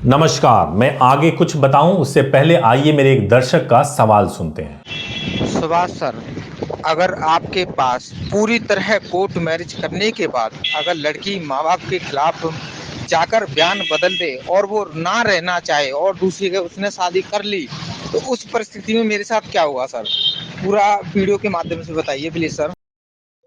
नमस्कार। मैं आगे कुछ बताऊं उससे पहले आइए मेरे एक दर्शक का सवाल सुनते हैं। सुभाष सर, अगर आपके पास पूरी तरह कोर्ट मैरिज करने के बाद अगर लड़की माँ बाप के खिलाफ जाकर बयान बदल दे और वो ना रहना चाहे और दूसरी के उसने शादी कर ली, तो उस परिस्थिति में मेरे साथ क्या होगा सर? पूरा वीडियो के माध्यम से बताइए प्लीज सर।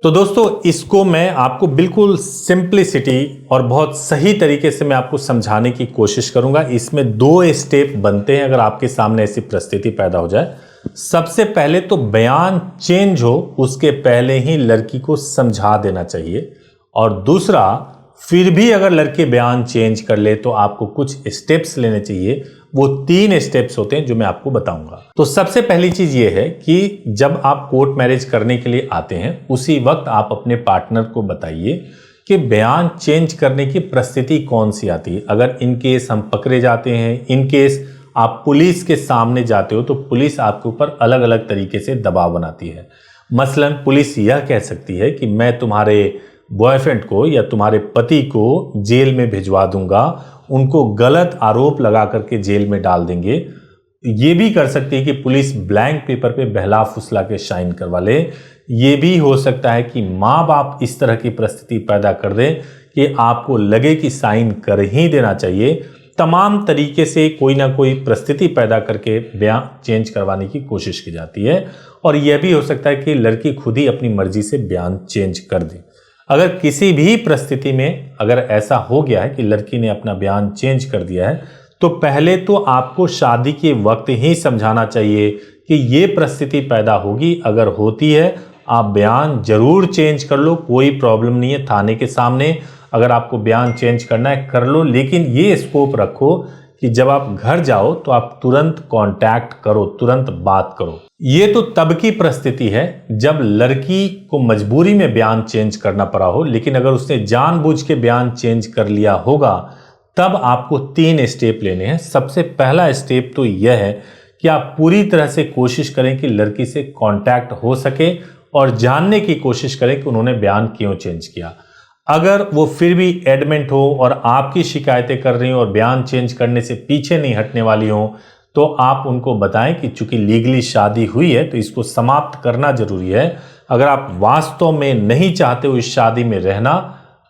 तो दोस्तों, इसको मैं आपको बिल्कुल सिंप्लिसिटी और बहुत सही तरीके से मैं आपको समझाने की कोशिश करूंगा। इसमें दो स्टेप बनते हैं अगर आपके सामने ऐसी परिस्थिति पैदा हो जाए। सबसे पहले तो बयान चेंज हो उसके पहले ही लड़की को समझा देना चाहिए, और दूसरा, फिर भी अगर लड़के बयान चेंज कर ले तो आपको कुछ स्टेप्स लेने चाहिए। वो 3 स्टेप्स होते हैं जो मैं आपको बताऊंगा। तो सबसे पहली चीज ये है कि जब आप कोर्ट मैरिज करने के लिए आते हैं उसी वक्त आप अपने पार्टनर को बताइए कि बयान चेंज करने की परिस्थिति कौन सी आती है। अगर इन केस हम पकड़े जाते हैं, इन केस आप पुलिस के सामने जाते हो, तो पुलिस आपके ऊपर अलग अलग तरीके से दबाव बनाती है। मसलन पुलिस यह कह सकती है कि मैं तुम्हारे बॉयफ्रेंड को या तुम्हारे पति को जेल में भिजवा दूंगा, उनको गलत आरोप लगा करके जेल में डाल देंगे। ये भी कर सकती है कि पुलिस ब्लैंक पेपर पे बहला फुसला के साइन करवा ले। ये भी हो सकता है कि माँ बाप इस तरह की परिस्थिति पैदा कर दें कि आपको लगे कि साइन कर ही देना चाहिए। तमाम तरीके से कोई ना कोई परिस्थिति पैदा करके बयान चेंज करवाने की कोशिश की जाती है। और यह भी हो सकता है कि लड़की खुद ही अपनी मर्जी से बयान चेंज कर दे। अगर किसी भी परिस्थिति में अगर ऐसा हो गया है कि लड़की ने अपना बयान चेंज कर दिया है, तो पहले तो आपको शादी के वक्त ही समझाना चाहिए कि ये परिस्थिति पैदा होगी। अगर होती है, आप बयान जरूर चेंज कर लो, कोई प्रॉब्लम नहीं है। थाने के सामने अगर आपको बयान चेंज करना है कर लो, लेकिन ये स्कोप रखो कि जब आप घर जाओ तो आप तुरंत कांटेक्ट करो, तुरंत बात करो। ये तो तब की परिस्थिति है जब लड़की को मजबूरी में बयान चेंज करना पड़ा हो, लेकिन अगर उसने जानबूझ के बयान चेंज कर लिया होगा तब आपको 3 स्टेप लेने हैं। सबसे पहला स्टेप तो यह है कि आप पूरी तरह से कोशिश करें कि लड़की से कांटेक्ट हो सके और जानने की कोशिश करें कि उन्होंने बयान क्यों चेंज किया। अगर वो फिर भी एडमेंट हो और आपकी शिकायतें कर रही हो और बयान चेंज करने से पीछे नहीं हटने वाली हो, तो आप उनको बताएं कि चूंकि लीगली शादी हुई है तो इसको समाप्त करना जरूरी है। अगर आप वास्तव में नहीं चाहते हो इस शादी में रहना,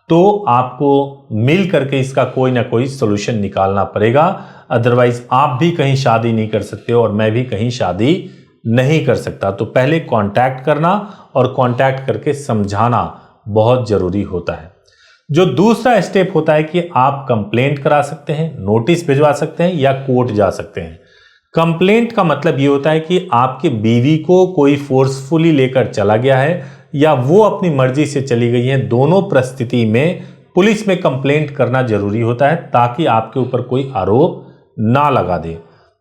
तो आपको मिल करके इसका कोई ना कोई सोल्यूशन निकालना पड़ेगा। अदरवाइज आप भी कहीं शादी नहीं कर सकते हो और मैं भी कहीं शादी नहीं कर सकता। तो पहले कांटेक्ट करना और कांटेक्ट करके समझाना बहुत जरूरी होता है। जो दूसरा स्टेप होता है कि आप कंप्लेंट करा सकते हैं, नोटिस भिजवा सकते हैं या कोर्ट जा सकते हैं। कंप्लेंट का मतलब ये होता है कि आपकी बीवी को कोई फोर्सफुली लेकर चला गया है या वो अपनी मर्जी से चली गई है। दोनों परिस्थिति में पुलिस में कंप्लेंट करना जरूरी होता है ताकि आपके ऊपर कोई आरोप ना लगा दे।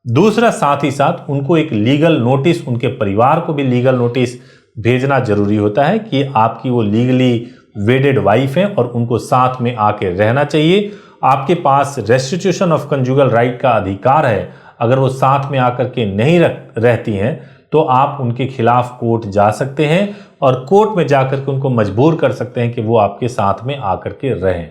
दूसरा, साथ ही साथ उनको एक लीगल नोटिस, उनके परिवार को भी लीगल नोटिस भेजना जरूरी होता है कि आपकी वो लीगली वेडेड वाइफ है और उनको साथ में आके रहना चाहिए। आपके पास रेस्टिट्यूशन ऑफ कंजुगल राइट का अधिकार है। अगर वो साथ में आकर के नहीं रहती हैं तो आप उनके खिलाफ कोर्ट जा सकते हैं और कोर्ट में जाकर के उनको मजबूर कर सकते हैं कि वो आपके साथ में आकर के रहें।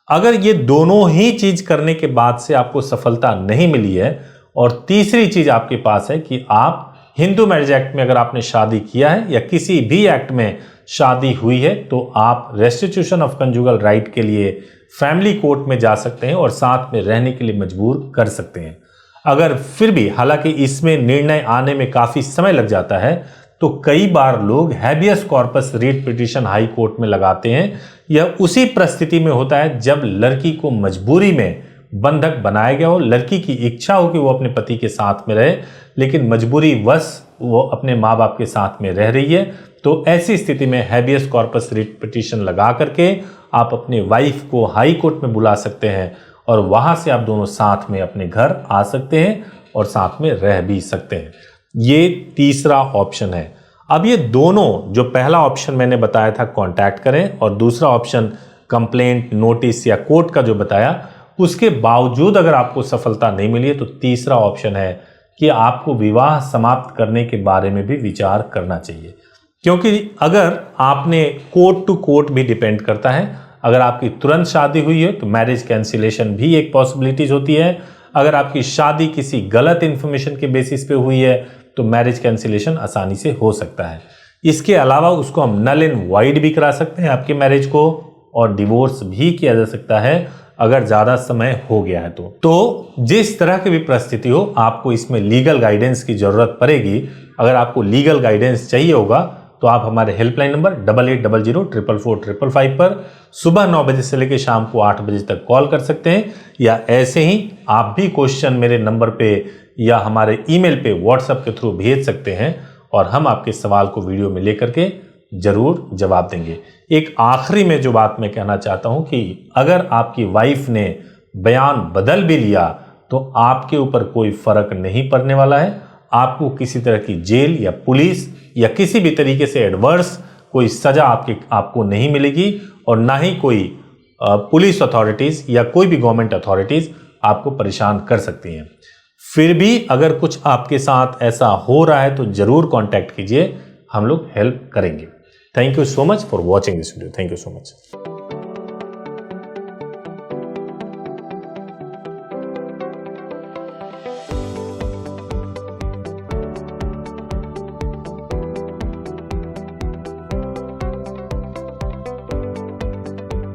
अगर ये दोनों ही चीज करने के बाद से आपको सफलता नहीं मिली है और तीसरी चीज आपके पास है कि आप हिंदू मैरिज एक्ट में अगर आपने शादी किया है या किसी भी एक्ट में शादी हुई है, तो आप रेस्टिट्यूशन ऑफ कंजुगल राइट के लिए फैमिली कोर्ट में जा सकते हैं और साथ में रहने के लिए मजबूर कर सकते हैं। अगर फिर भी, हालांकि इसमें निर्णय आने में काफी समय लग जाता है, तो कई बार लोग habeas corpus writ petition high court में लगाते हैं। यह उसी परिस्थिति में होता है जब लड़की को मजबूरी में बंधक बनाया गया हो, लड़की की इच्छा हो कि वो अपने पति के साथ में रहे, लेकिन मजबूरी वश वो अपने माँ बाप के साथ में रह रही है। तो ऐसी स्थिति में हैबियस कॉर्पस रिट पिटीशन लगा करके आप अपने वाइफ को हाई कोर्ट में बुला सकते हैं और वहां से आप दोनों साथ में अपने घर आ सकते हैं और साथ में रह भी सकते हैं। ये तीसरा ऑप्शन है। अब ये दोनों, जो पहला ऑप्शन मैंने बताया था कांटेक्ट करें और दूसरा ऑप्शन कंप्लेंट, नोटिस या कोर्ट का जो बताया, उसके बावजूद अगर आपको सफलता नहीं मिली है तो तीसरा ऑप्शन है कि आपको विवाह समाप्त करने के बारे में भी विचार करना चाहिए। क्योंकि अगर आपने कोर्ट टू कोर्ट भी डिपेंड करता है, अगर आपकी तुरंत शादी हुई है तो मैरिज कैंसिलेशन भी एक पॉसिबिलिटीज होती है। अगर आपकी शादी किसी गलत इंफॉर्मेशन के बेसिस पे हुई है तो मैरिज कैंसिलेशन आसानी से हो सकता है। इसके अलावा उसको हम नल एंड वाइड भी करा सकते हैं आपके मैरिज को, और डिवोर्स भी किया जा सकता है अगर ज़्यादा समय हो गया है तो जिस तरह की भी परिस्थिति हो, आपको इसमें लीगल गाइडेंस की ज़रूरत पड़ेगी। अगर आपको लीगल गाइडेंस चाहिए होगा तो आप हमारे हेल्पलाइन नंबर 8800444555 पर सुबह 9 बजे से लेकर शाम को 8 बजे तक कॉल कर सकते हैं, या ऐसे ही आप भी क्वेश्चन मेरे नंबर पे या हमारे ईमेल पे व्हाट्सएप के थ्रू भेज सकते हैं और हम आपके सवाल को वीडियो में लेकर के जरूर जवाब देंगे। एक आखिरी में जो बात मैं कहना चाहता हूं कि अगर आपकी वाइफ ने बयान बदल भी लिया तो आपके ऊपर कोई फर्क नहीं पड़ने वाला है। आपको किसी तरह की जेल या पुलिस या किसी भी तरीके से एडवर्स कोई सजा आपको नहीं मिलेगी, और ना ही कोई पुलिस अथॉरिटीज या कोई भी गवर्नमेंट अथॉरिटीज आपको परेशान कर सकती हैं। फिर भी अगर कुछ आपके साथ ऐसा हो रहा है तो जरूर कांटेक्ट कीजिए, हम लोग हेल्प करेंगे। Thank you so much for watching this video. Thank you so much.